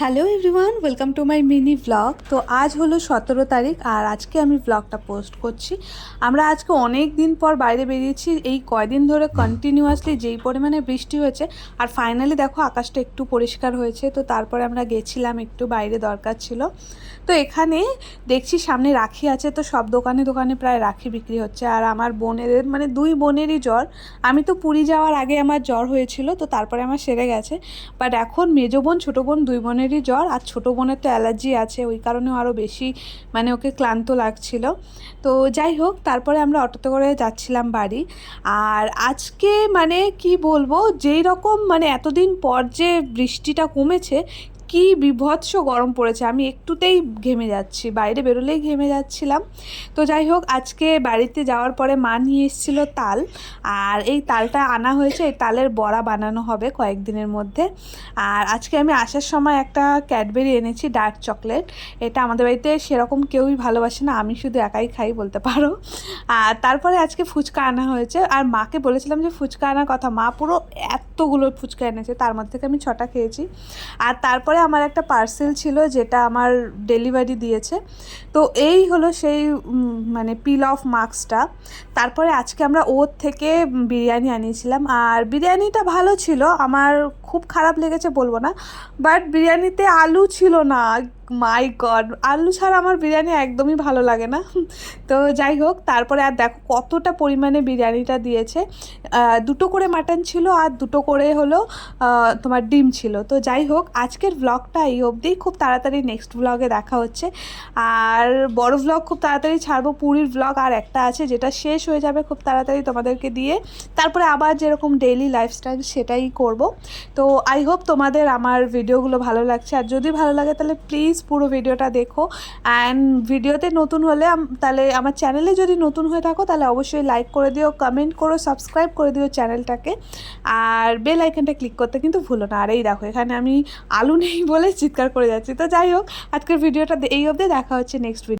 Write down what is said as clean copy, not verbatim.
Hello everyone, welcome to my mini blog. তো আজ হলো 17 তারিখ আর আজকে আমি ব্লগটা পোস্ট করছি। আমরা আজকে অনেক দিন পর বাইরে বেরিয়েছি। এই কয়দিন ধরে কন্টিনিউয়াসলি যেই পরিমাণে বৃষ্টি হয়েছে আর ফাইনালি দেখো আকাশটা একটু পরিষ্কার হয়েছে। তো তারপরে আমরা গেছিলাম, একটু বাইরে দরকার ছিল। তো এখানে দেখছি সামনে রাখি আছে, তো সব দোকানে দোকানে প্রায় রাখি বিক্রি হচ্ছে। আর আমার বোনের মানে দুই বোনেরই জ্বর। আমি তো পুরী যাওয়ার আগে আমার জ্বর হয়েছিল, তো তারপরে আমার সেরে গেছে। বাট এখন মেজো বোন ছোটো বোন দুই বোনেরই জ্বর, আর ছোটো বোনের তো অ্যালার্জি আছে, ওই কারণেও আরও বেশি মানে ওকে ক্লান্ত লাগছিল। তো যাই হোক, তারপরে আমরা অটোতে করে যাচ্ছিলাম বাড়ি। আর আজকে মানে কি বলবো, যেই রকম মানে এতদিন পর যে বৃষ্টিটা কমেছে, কি বিভৎস গরম পড়েছে। আমি একটুতেই ঘেমে যাচ্ছি, বাইরে বেরোলেই ঘেমে যাচ্ছিলাম। তো যাই হোক, আজকে বাড়িতে যাওয়ার পরে মা নিয়ে এসেছিলো তাল, আর এই তালটা আনা হয়েছে, এই তালের বড়া বানানো হবে কয়েকদিনের মধ্যে। আর আজকে আমি আসার সময় একটা ক্যাডবেরি এনেছি, ডার্ক চকলেট। এটা আমাদের বাড়িতে সেরকম কেউই ভালোবাসে না, আমি শুধু একাই খাই বলতে পারো। আর তারপরে আজকে ফুচকা আনা হয়েছে, আর মাকে বলেছিলাম যে ফুচকা আনার কথা, মা পুরো এতগুলো ফুচকা এনেছে, তার মধ্যে থেকে আমি 6টা খেয়েছি। আর তারপরে আমার একটা পার্সেল ছিল যেটা আমার ডেলিভারি দিয়েছে। তো এই হলো সেই মানে পিল অফ মার্কসটা। তারপরে আজকে আমরা ওর থেকে বিরিয়ানি আনিয়েছিলাম, আর বিরিয়ানিটা ভালো ছিল, আমার খুব খারাপ লেগেছে বলবো না। বাট বিরিয়ানিতে আলু ছিল না। মাই গড, আলু ছাড়া আমার বিরিয়ানি একদমই ভালো লাগে না। তো যাই হোক, তারপরে আর দেখো কতটা পরিমাণে বিরিয়ানিটা দিয়েছে। দুটো করে মাটন ছিল আর দুটো করে হলো তোমার ডিম ছিল। তো যাই হোক, আজকের ব্লগটা এই অবধি, খুব তাড়াতাড়ি নেক্সট ব্লগে দেখা হচ্ছে। আর বড় ব্লগ খুব তাড়াতাড়ি ছাড়বো, পুরীর ব্লগ আর একটা আছে যেটা শেষ হয়ে যাবে খুব তাড়াতাড়ি তোমাদেরকে দিয়ে। তারপরে আবার যেরকম ডেইলি লাইফস্টাইল সেটাই করব। তো আই হোপ তোমাদের আমার ভিডিওগুলো ভালো লাগছে, আর যদি ভালো লাগে তাহলে প্লিজ পুরো ভিডিওটা দেখো। অ্যান্ড ভিডিওতে নতুন হলে তাহলে আমার চ্যানেলে যদি নতুন হয়ে থাকো তাহলে অবশ্যই লাইক করে দিও, কমেন্ট করো, সাবস্ক্রাইব করে দিও চ্যানেলটাকে, আর বেল আইকনটা ক্লিক করতে কিন্তু ভুলো না। আর এই দেখো, এখানে আমি আলু নেই বলে চিৎকার করে যাচ্ছি। তো যাই হোক, আজকের ভিডিওটা এই অবধি, দেখা হচ্ছে নেক্সট ভিডিও।